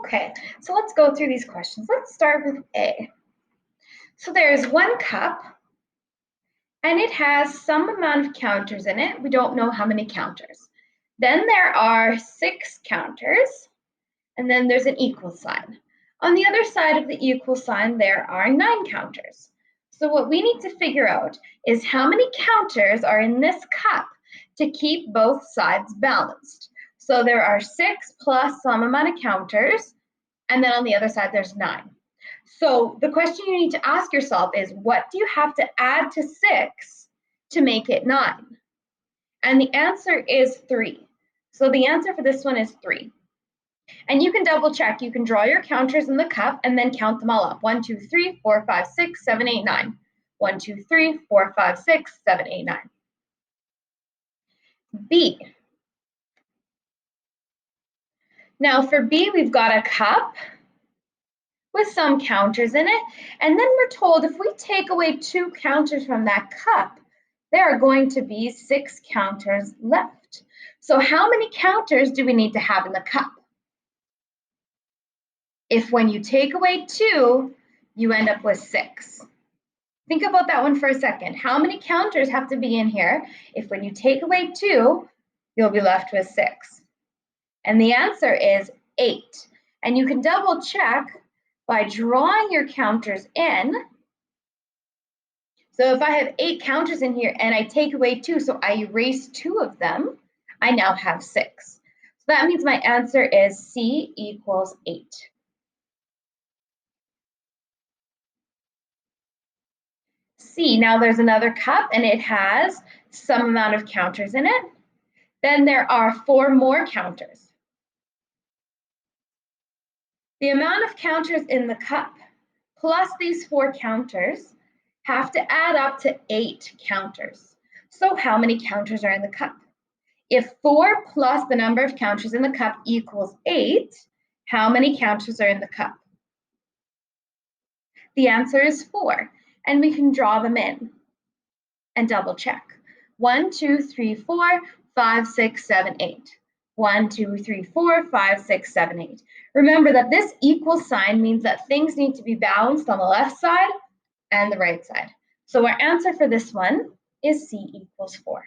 Okay, so let's go through these questions. Let's start with A. So there's one cup, and it has some amount of counters in it. We don't know how many counters. Then there are 6 counters, and then there's an equal sign. On the other side of the equal sign, there are 9 counters. So what we need to figure out is how many counters are in this cup to keep both sides balanced. So there are 6 plus some amount of counters, and then on the other side, there's 9. So the question you need to ask yourself is, what do you have to add to 6 to make it 9? And the answer is 3. So the answer for this one is 3. And you can double check. You can draw your counters in the cup and then count them all up. 1, 2, 3, 4, 5, 6, 7, 8, 9. 1, 2, 3, 4, 5, 6, 7, 8, 9. B. Now for B, we've got a cup with some counters in it. And then we're told if we take away 2 counters from that cup, there are going to be 6 counters left. So how many counters do we need to have in the cup? If when you take away 2, you end up with 6. Think about that one for a second. How many counters have to be in here if when you take away 2, you'll be left with 6? And the answer is 8. And you can double check by drawing your counters in. So if I have 8 counters in here and I take away 2, so I erase 2 of them, I now have 6. So that means my answer is C equals 8. C, now there's another cup and it has some amount of counters in it. Then there are 4 more counters. The amount of counters in the cup plus these 4 counters have to add up to 8 counters. So how many counters are in the cup? If 4 plus the number of counters in the cup equals 8, how many counters are in the cup? The answer is 4, and we can draw them in and double check. 1, 2, 3, 4, 5, 6, 7, 8. 1, 2, 3, 4, 5, 6, 7, 8. Remember that this equal sign means that things need to be balanced on the left side and the right side. So our answer for this one is C equals 4.